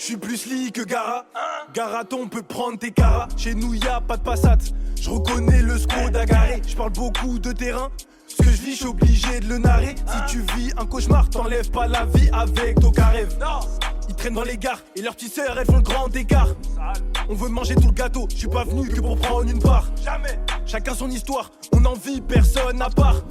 J'suis plus lit que Gara. Garaton peut prendre tes caras. Chez nous y'a pas de passat. J'reconnais le squad agarré. J'parle beaucoup de terrain. Ce que je vis, j'suis obligé de le narrer. Si tu vis un cauchemar, t'enlèves pas la vie avec ton rêve. Ils traînent dans les gares et leurs petites sœurs elles font le grand écart. On veut manger tout le gâteau, je suis pas venu que pour prendre une part. Jamais. Chacun son histoire, on en vit personne à part.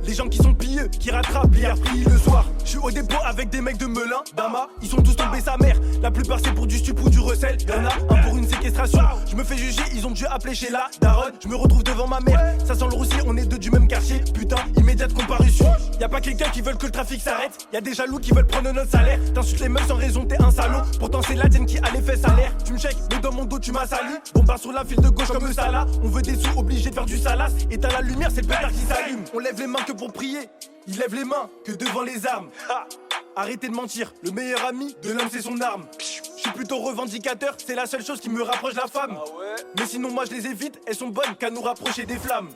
Les gens qui sont pilleux, qui rattrapent les pris le soir. Je suis au dépôt avec des mecs de Melun, d'Ama. Ils sont tous tombés sa mère. La plupart c'est pour du stup ou du recel. Y'en a un pour une séquestration. Je me fais juger, ils ont dû appeler chez la daronne. Je me retrouve devant ma mère. Ça sent le roussi, on est deux du même quartier. Putain, immédiate comparution. Y'a pas quelqu'un qui veut que le trafic s'arrête. Y'a des jaloux qui veulent prendre notre salaire. T'insultes les meufs sans raison, t'es un salaud. Pourtant c'est la tienne qui a les fesses salaires. Tu me check, mais dans mon dos tu m'as sali. Bomba sur la file de gauche comme Salah. On veut des sous, obligé de faire du salas. Et t'as la lumière, c'est le pétard qui s'allume. On lève les mains que pour prier. Il lève les mains que devant les armes. Arrêtez de mentir, le meilleur ami de l'homme c'est son arme. Je suis plutôt revendicateur, c'est la seule chose qui me rapproche de la femme. Mais sinon moi je les évite, elles sont bonnes qu'à nous rapprocher des flammes.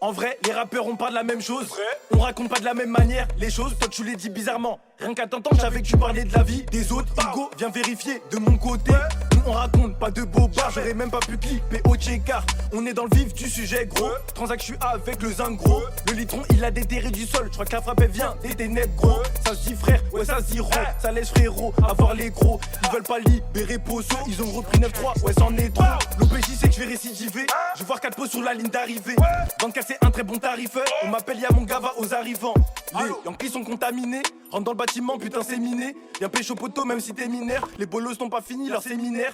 En vrai, les rappeurs on parle de la même chose. On raconte pas de la même manière les choses. Toi tu les dis bizarrement. Rien qu'à t'entendre, j'avais que tu parlais de la vie des autres. Hugo, viens vérifier de mon côté. Nous on raconte pas de bobards. J'aurais même pas pu clipper au check-car. On est dans le vif du sujet gros. Transac, je suis avec le zinc gros. Le litron il a déterré du sol. Je crois que la frappe elle vient des ténèbres gros. Ça se dit frère, ouais ça se dit ro. Ça laisse frérot avoir les gros. Ils veulent pas libérer Pozo. Ils ont repris 9-3, ouais c'en est trop. L'OPJ c'est que je vais récidiver. Je vais voir 4 pots sur la ligne d'arrivée. Dans le cas c'est un très bon tarifeur. On m'appelle Y'a mon gava aux arrivants. Les Yankees sont contaminés. Rentre dans le bâtiment, putain c'est miné. Viens pécho poteau même si t'es mineur. Les bolos n'ont pas fini leur séminaire.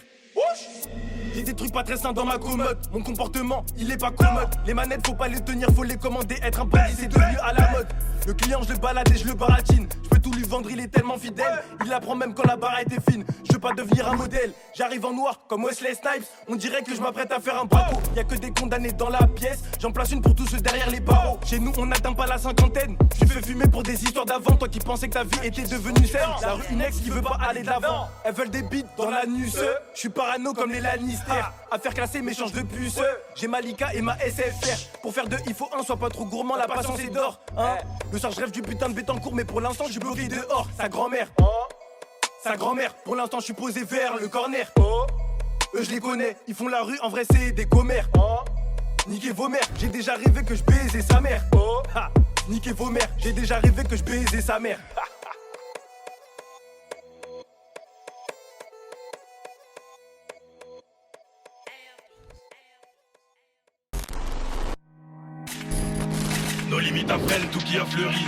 J'ai des trucs pas très sains dans ma commode. Mon comportement, il est pas commode. Les manettes, faut pas les tenir, faut les commander. Être un bandit, c'est devenu à la mode. Le client, je le balade et je le baratine. Je peux tout lui vendre, il est tellement fidèle. Il la prend même quand la barre était fine. Je veux pas devenir un modèle. J'arrive en noir comme Wesley Snipes. On dirait que je m'apprête à faire un braco. Y'a que des condamnés dans la pièce. J'en place une pour tous ceux derrière les barreaux. Chez nous, on n'atteint pas la cinquantaine. Tu fais fumer pour des histoires d'avant. Toi qui pensais que ta vie était devenue saine. La rue Unex qui veut pas aller de l'avant. Elles veulent des beats dans l'anus. Je suis parano comme les Lannister. Affaire classée, mais change de puce. J'ai Malika et ma SFR. Pour faire deux, il faut un, sois pas trop gourmand. La patience est d'or. Hein. Le soir, je rêve du putain de Bétancourt, mais pour l'instant, je suis bloqué dehors. Sa grand-mère. Sa grand-mère. Pour l'instant, je suis posé vers le corner. Eux, je les connais. Ils font la rue, en vrai, c'est des commères. Niquez vos mères. J'ai déjà rêvé que je baisais sa mère. Niquez vos mères. J'ai déjà rêvé que je baisais sa mère. Nos limites apprennent tout qui a fleuri.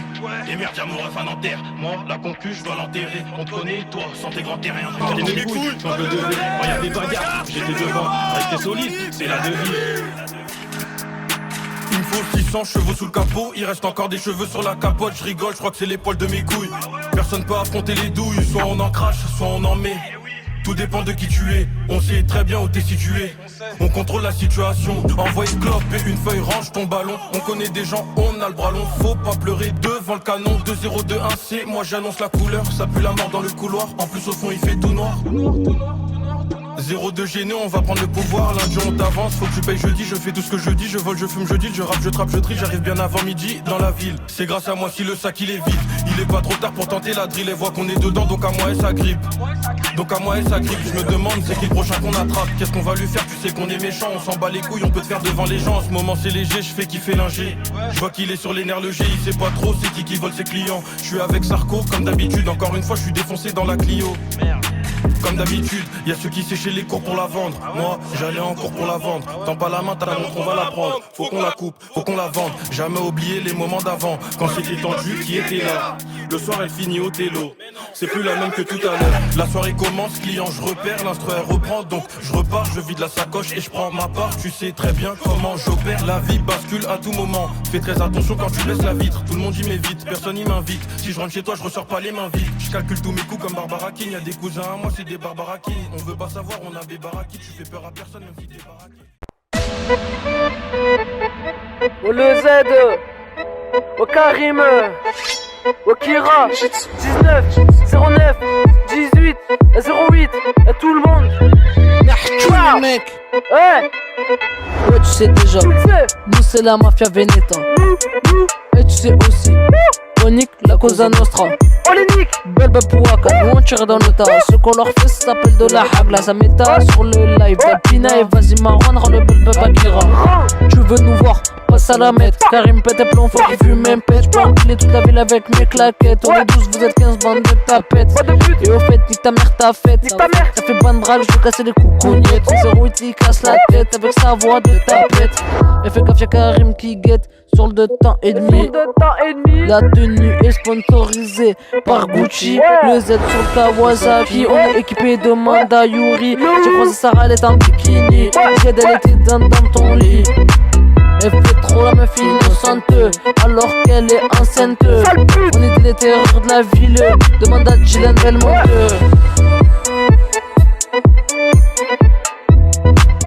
Les merdes y'a mon ref à Nanterre. Moi, la concu, je dois l'enterrer. On te connaît, toi, sans tes grands terriens. T'es mes couilles, quand je le devais. Quand y'a des bagarres, j'étais devant. Rester solide, c'est la devise. Il me faut 600 chevaux sous le capot. Il reste encore des cheveux sur la capote. Je rigole, je crois que c'est les poils de mes couilles. Personne peut affronter les douilles. Soit on en crache, soit on en met. Tout dépend de qui tu es, on sait très bien où t'es situé. On contrôle la situation, envoie une clope et une feuille, range ton ballon. On connaît des gens, on a le bras long. Faut pas pleurer devant le canon. 2-0-2-1-C, moi j'annonce la couleur. Ça pue la mort dans le couloir, en plus au fond il fait tout noir. 0-2 gêné, on va prendre le pouvoir. Lundi on t'avance, faut que tu payes jeudi. Je fais tout ce que je dis, je vole, je fume, je deal. Je rappe, je trappe, je trie, j'arrive bien avant midi dans la ville. C'est grâce à moi si le sac il est vide. Il est pas trop tard pour tenter la drill. Elle voit qu'on est dedans, donc à moi elle s'agrippe. Donc à moi elle s'agrippe, je me demande c'est qui le prochain qu'on attrape. Qu'est-ce qu'on va lui faire, tu sais qu'on est méchant. On s'en bat les couilles, on peut te faire devant les gens. En ce moment c'est léger, je fais kiffer l'ingé. Je vois qu'il est sur les nerfs le G, il sait pas trop c'est qui vole ses clients. Je suis avec Sarko comme d'habitude, encore une fois je suis défoncé dans la Clio. Comme d'habitude, y'a ceux qui séchaient les cours pour la vendre. Moi, j'allais en cours pour la vendre. Tends pas la main, t'as la montre, on va la prendre. Faut qu'on la coupe, faut qu'on la vende. Jamais oublier les moments d'avant, quand c'était tendu, qui était là. Le soir, elle finit au télo. C'est plus la même que tout à l'heure. La soirée commence, client, je repère. L'instru, elle reprend, donc je repars. Je vide la sacoche et je prends ma part. Tu sais très bien comment j'opère. La vie bascule à tout moment. Fais très attention quand tu laisses la vitre. Tout le monde y met vite, personne y m'invite. Si je rentre chez toi, je ressors pas les mains vides. Je calcule tous mes coups comme Barbara King. Y'a des cousins à moi, c'est des Barbarakis. On veut pas savoir, on a des barakis. Tu fais peur à personne, même si t'es barakis. Au le Z, au Karim, au Kira, 19, 09, 18, 08, à tout le monde. Ciao mec. Ouais. Ouais tu sais déjà, nous c'est la mafia Veneta. Et tu sais aussi. On nique la Cosa Nostra. On les nique. Belle Pouaka, nous on tire dans le tas. Ce qu'on leur fait ça s'appelle de la hagla. Ça méta sur le live d'Alpina et vas-y Marwan, rends le bel Akira. Tu veux nous voir, passe à la mettre. Karim pète et plomb, faut qu'il fume un pète. J'peux enfiler toute la ville avec mes claquettes. On est 12, vous êtes 15 bandes de tapettes. Et au fait, nique ta mère, ta fête. Ça fait bandrale, je veux casser les coucougnettes. 08 il casse la tête avec sa voix de tapette. Et fais gaffe, y'a Karim qui guette sur le 2 temps et demi. La tenue est sponsorisée par Gucci. Le Z sur le Kawasaki. On est équipé de Manda Yuri. J'ai croisé Sarah, elle est en bikini. J'ai elle était dans ton lit. Elle fait trop la meuf innocente alors qu'elle est enceinte. On est des terreurs de la ville. Demande à Gilles Belmonte.